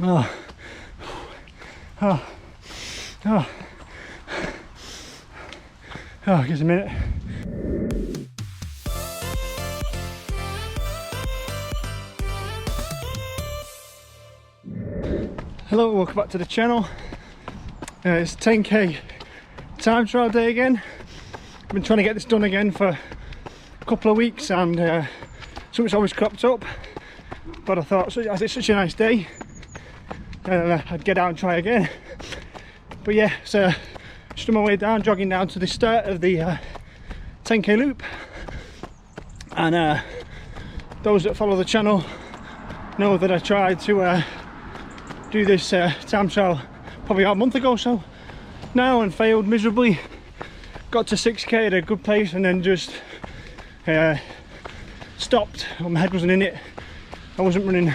Oh, oh, oh, oh, just a minute. Hello, welcome back to the channel. It's 10k time trial day again. I've been trying to get this done again for a couple of weeks, and something's always cropped up, but I thought as it's such a nice day, I'd get out and try again. But yeah, so just on my way down, jogging down to the start of the 10k loop, and those that follow the channel know that I tried to do this time trial probably about a month ago or so now, and failed miserably. Got to 6k at a good pace and then just stopped. My head wasn't in it, I wasn't running.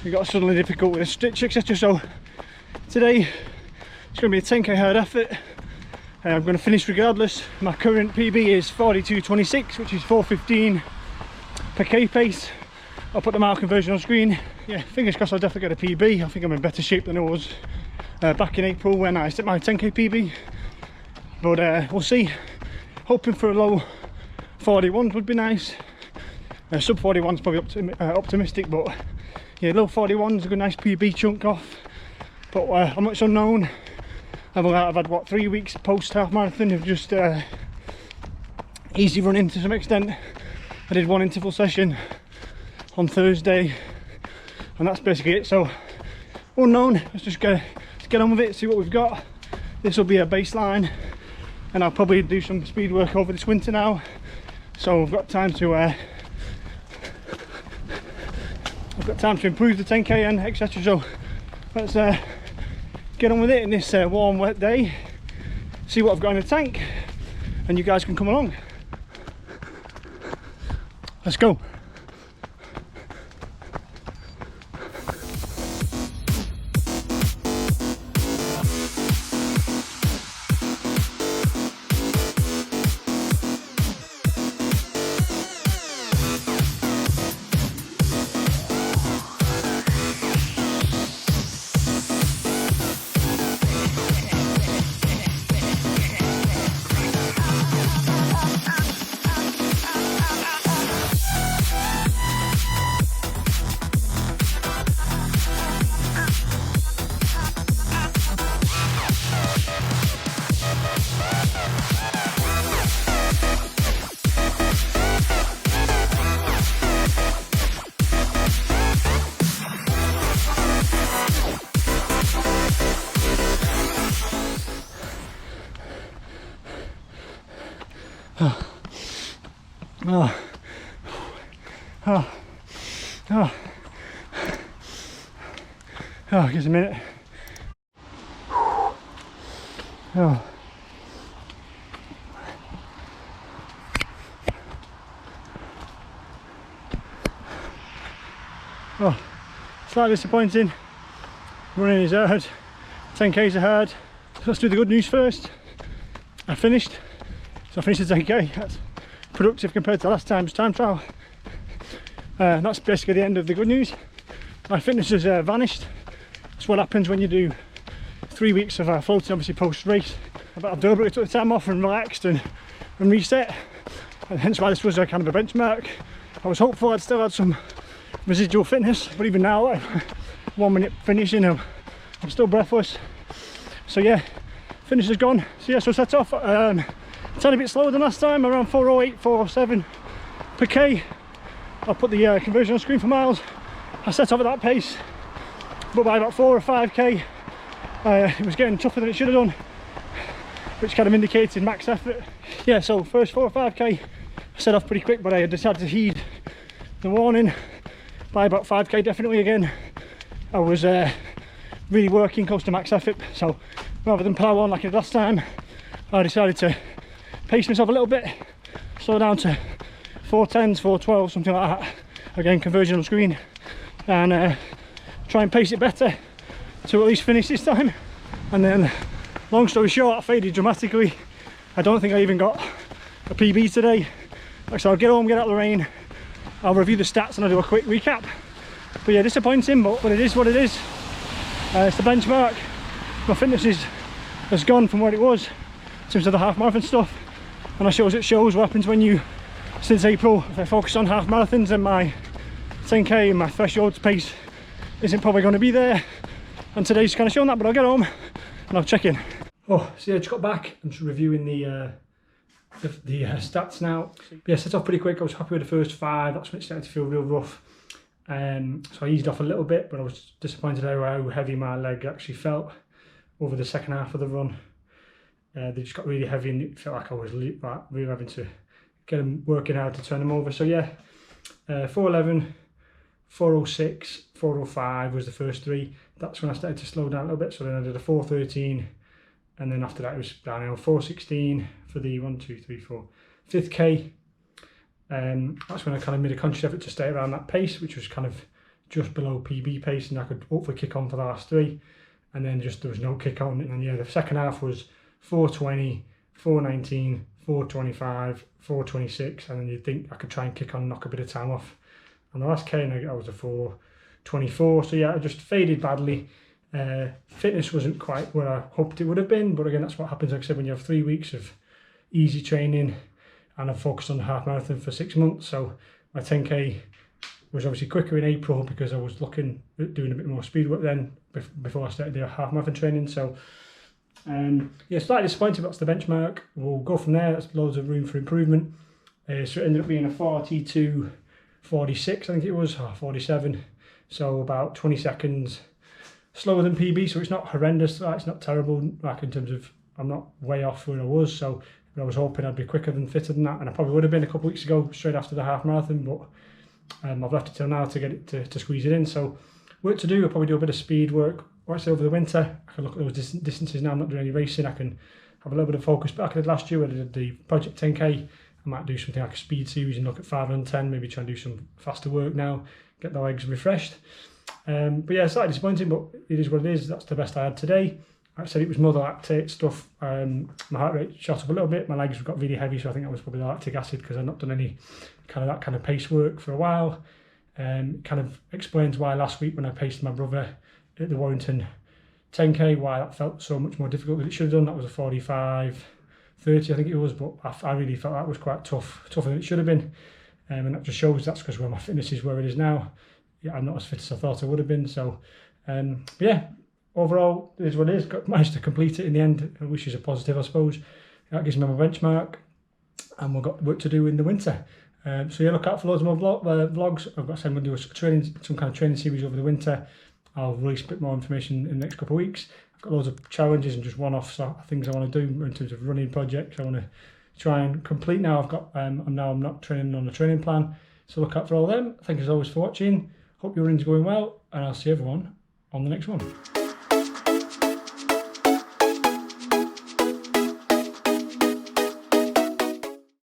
It got suddenly difficult with a stitch, etc. So today it's going to be a 10k hard effort. I'm going to finish regardless. My current PB is 42.26, which is 4:15 per k pace. I'll put the mile conversion on screen. Yeah, fingers crossed I'll definitely get a PB. I think I'm in better shape than I was back in April when I set my 10k PB. But we'll see. Hoping for a low 41 would be nice. Sub 41 is probably optimistic, but yeah, low 41 is a good nice PB chunk off. But how much unknown. I've had what, 3 weeks post half marathon of just easy running to some extent. I did one interval session on Thursday, and that's basically it. So unknown. Let's just get on with it, see what we've got. This will be a baseline, and I'll probably do some speed work over this winter now. So I've got time to improve the 10k and etc. So let's get on with it in this warm, wet day. See what I've got in the tank, and you guys can come along. Let's go. Oh, just a minute. Oh. Oh, slightly disappointing. Running is hard, 10k's are hard. So let's do the good news first. I finished. So I finished the 10k. That's productive compared to last time's time trial. That's basically the end of the good news. My fitness has vanished. That's what happens when you do 3 weeks of floating, obviously post race. I deliberately took the time off and relaxed and reset, and hence why this was a kind of a benchmark. I was hopeful I'd still had some residual fitness, but even now, like 1 minute finishing, I'm still breathless. So yeah, finish is gone. So yeah, so set off a tiny bit slower than last time, around 4:08, 4:07 per k. I'll put the conversion on screen for miles. I set off at that pace, but by about 4 or 5k it was getting tougher than it should have done, which kind of indicated max effort. Yeah, so first 4 or 5k I set off pretty quick, but I decided to heed the warning. By about 5k definitely again I was really working close to max effort, so rather than plow on like I did last time, I decided to pace myself a little bit, slow down to 4:10s, 4:12, something like that. Again, conversion on screen, and try and pace it better to at least finish this time. And then, long story short, I faded dramatically. I don't think I even got a PB today. So I'll get home, get out of the rain, I'll review the stats and I'll do a quick recap, But yeah, disappointing, but it is what it is. It's the benchmark. My fitness has gone from where it was in terms of the half marathon stuff, and it shows what happens when you, since April, if I focus on half marathons, and my 10k and my threshold pace isn't probably going to be there, and today's kind of showing that. But I'll get home and I'll check in. Oh, so yeah, I just got back. I'm just reviewing the stats now. Yeah, set off pretty quick. I was happy with the first 5. That's when it started to feel real rough. So I eased off a little bit, but I was disappointed how heavy my leg actually felt over the second half of the run. They just got really heavy, and it felt like I was really having to get them working hard to turn them over. So yeah, 4:11, 4:06, 4:05 was the first 3. That's when I started to slow down a little bit. So then I did a 4:13, and then after that it was downhill. 4:16 for the 5th K. That's when I kind of made a conscious effort to stay around that pace, which was kind of just below PB pace, and I could hopefully kick on for the last 3. And then just there was no kick on. And yeah, the second half was 4:20, 4:19, 4:25, 4:26, and then you'd think I could try and kick on and knock a bit of time off. And the last K, I was a 4:24. So yeah, I just faded badly. Fitness wasn't quite where I hoped it would have been, but again, that's what happens, like I said, when you have 3 weeks of easy training, and I've focused on the half marathon for 6 months. So my 10k was obviously quicker in April because I was looking at doing a bit more speed work then before I started the half marathon training. So yeah, slightly disappointed, but that's the benchmark. We'll go from there. There's loads of room for improvement. So it ended up being a 42:46, I think it was, or 47. So about 20 seconds slower than PB. So it's not horrendous. It's not terrible. Like in terms of, I'm not way off where I was. So I was hoping I'd be quicker than fitter than that, and I probably would have been a couple of weeks ago, straight after the half marathon. But I've left it till now to get it to squeeze it in. So work to do. I'll probably do a bit of speed work. Like I say, over the winter, I can look at those distances now. I'm not doing any racing. I can have a little bit of focus back. I did last year when I did the Project 10k. I might do something like a speed series and look at 5 and 10. Maybe try and do some faster work now. Get the legs refreshed. But yeah, slightly disappointing, but it is what it is. That's the best I had today. Like I said, it was more the lactate stuff. My heart rate shot up a little bit. My legs got really heavy, so I think that was probably the lactic acid, because I've not done any that kind of pace work for a while. It kind of explains why last week when I paced my brother at the Warrington 10k, why that felt so much more difficult than it should have done. That was a 45:30, I think it was, but I really felt that was quite tougher than it should have been. And that just shows that's because where my fitness is where it is now. Yeah, I'm not as fit as I thought I would have been. So yeah, overall, it is what it is. Managed to complete it in the end, which is a positive, I suppose. That gives me my benchmark, and we've got work to do in the winter. So yeah, look out for loads more vlogs. I've got to do some kind of training series over the winter. I'll release a bit more information in the next couple of weeks. I've got loads of challenges and just one-off things I want to do in terms of running projects I want to try and complete now. I'm not training on a training plan, so look out for all of them. Thank you as always for watching. Hope your running's going well, and I'll see everyone on the next one.